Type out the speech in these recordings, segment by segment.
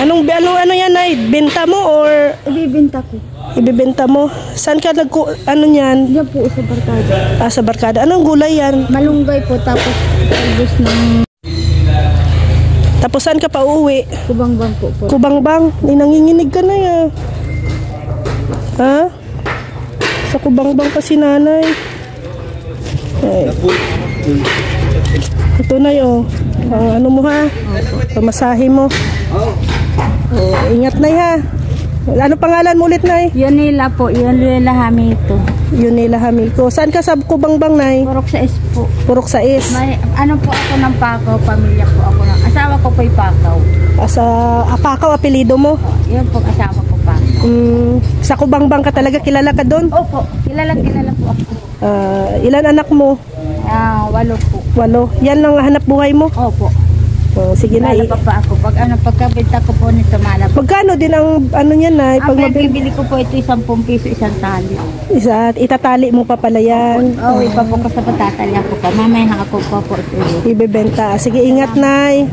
Ano yan ay? Benta mo or Ibibenta ko. ibebenta mo? Saan ka ano niyan? Diyan po sa barkada. Sa barkada. Anong gulay yan? Malunggay po, tapos albus ng Tapos saan ka pa uuwi? kubangbang po. Kubangbang. Nanginginig ka na ya. Ha? Sa kubangbang pa si nanay. Ay. Ito na yun. Ang ano mo ha? Pamasahe mo. Ingat na ha. Ano pangalan mo ulit, Nay? Yunila po, Yunila Hamito. Yunila Hamito. Saan ka sa Kubangbang, Nay? Purok sa is po. Purok sa is. May, ano po ako ng Pakaw, pamilya po ako ng asawa ko po'y Pakaw. Sa Pakaw, apelido mo? Yun po, asawa ko Pakaw. Sa Kubangbang ka talaga, kilala ka doon? Opo, kilala po ako. Ilan anak mo? 8 po. 8. Yan lang hanap buhay mo? Opo. Sige na. Malapa pa ako. Pagkabenta ko po nito malapa. Magkano din ang ano niyan, Nay? Pag bibili ko po ito 10 piso, isang tali. Itatali mo pa pala yan. Ipa po ko sa patatali ako pa. Mamaya na ako po ito. Ibebenta. Sige, ingat, Nay.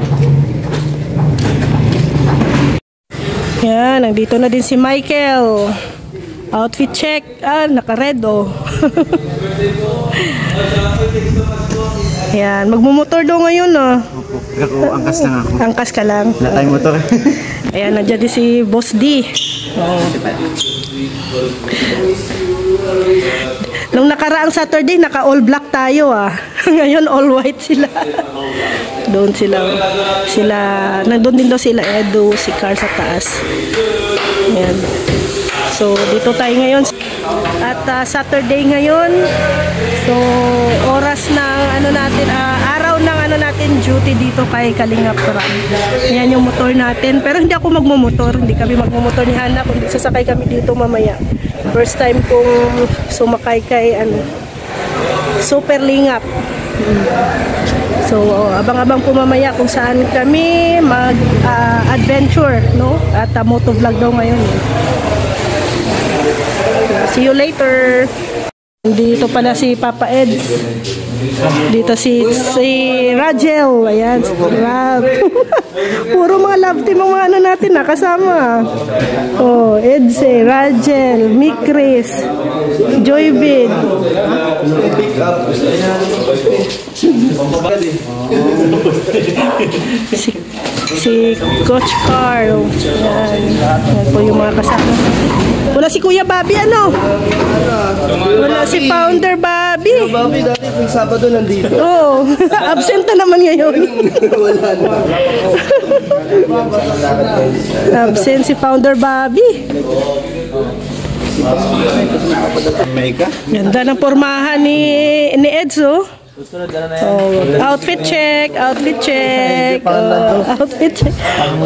Yan, nandito na din si Michael. Outfit check. Naka-red Yan, magmumotor daw ngayon Ako, angkas lang ako. Angkas ka lang. Wala tayong motor. Ayan, nandiyan din si Boss D. Nung nakaraang Saturday, naka all black tayo Ngayon all white sila. Doon nandun din daw sila Edo, si Carl sa taas. Ayan. So, dito tayo ngayon. At Saturday ngayon. So, oras ng araw ng natin duty dito kay Kalingap Ram. Ayan yung motor natin. Pero hindi ako magmumotor. Hindi kami magmumotor ni Hana. Kundi sasakay kami dito mamaya. First time kong sumakay kay Super Lingap. So, abang-abang po mamaya kung saan kami mag-adventure, no? At motovlog daw ngayon. See you later. Dito pala si Papa Ed. Dito si Rajel. Ayan, si Rab. Puro mga love team ang mga natin kasama. Edse, Rajel, Mikris, Joybid. Si Coach Carl. Yan po yung mga kasama. Wala si Kuya Bobby, Wala si Founder Bobby. Kuya Bobby, dati pag Sabado nandito. Absent na naman ngayon. Wala na. Absent si Founder Bobby. Ganda ng pormahan ni Edzo. Outfit check. Outfit check.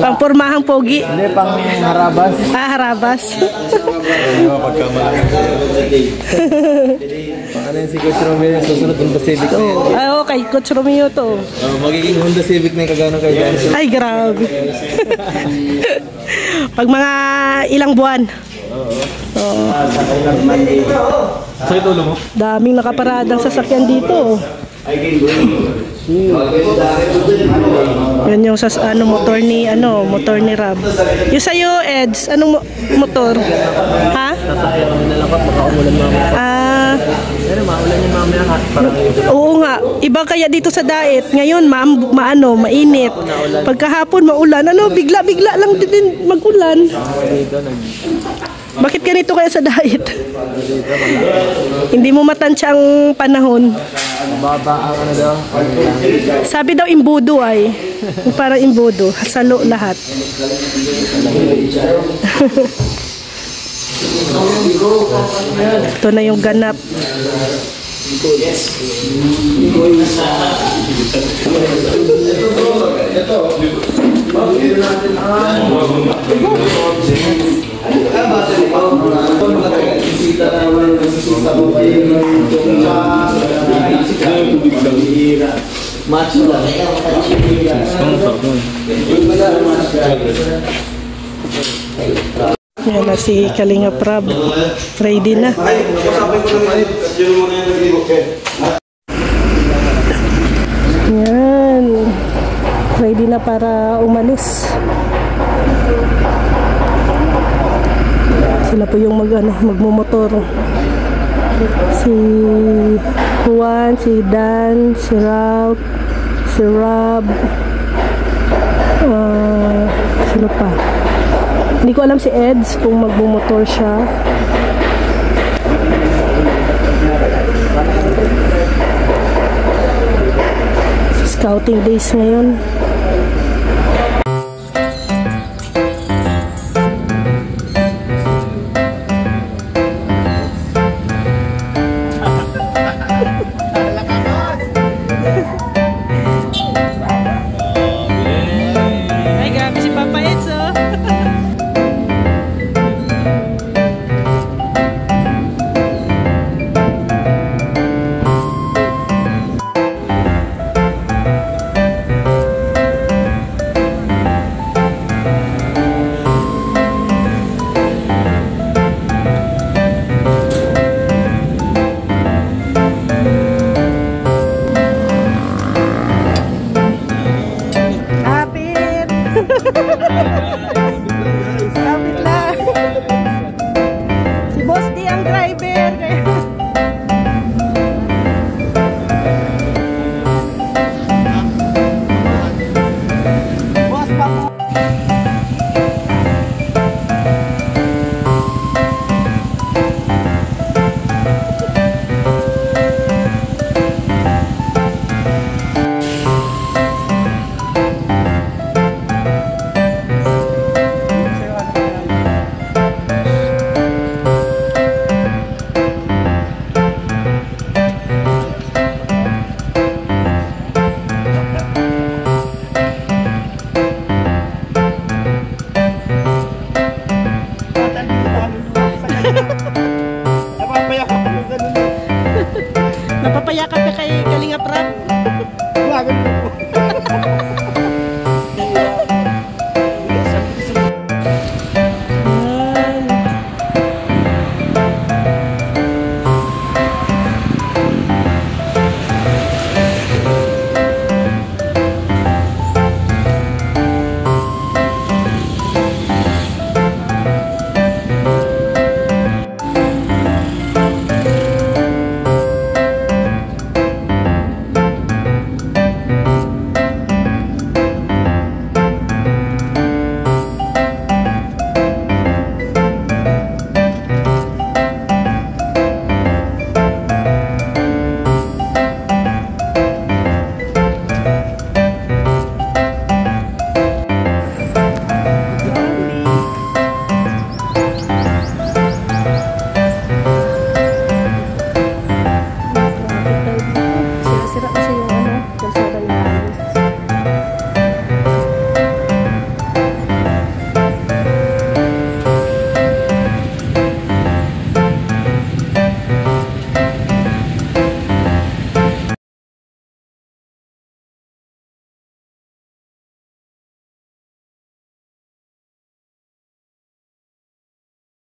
Pang pormahang pogi. Hindi, pang harabas. Harabas. Pakanin si Coach Romeo, susunod Honda Civic na yan. Okay, Coach Romeo to. Magiging Honda Civic na yung kagano kay Dance. Ay, grabe. Pag mga ilang buwan. So ito mo? Daming nakaparadang sasakyan dito. Yan yung motor ni Rab. Yung sa'yo, Eds, anong motor? Ha? Pero maulan yung mamaya Oo nga, iba kaya dito sa Daet. Ngayon mainit. Pagkahapon maulan, bigla-bigla lang din mag-ulan. Bakit ganito kaya sa Daet? Hindi mo matansya ang panahon. Mababa ang daw. Sabi daw imbudo parang imbudo, salo lahat. Ito na yung ganap. Yan na si Kalingap Rab. Ready na. Yan. Ready na para umalis. Sila po yung magmumotor. Si Juan, si Dan, si Ralph, si Rob, sino pa? Hindi ko alam si Eds kung magmumotor siya. Scouting days ngayon.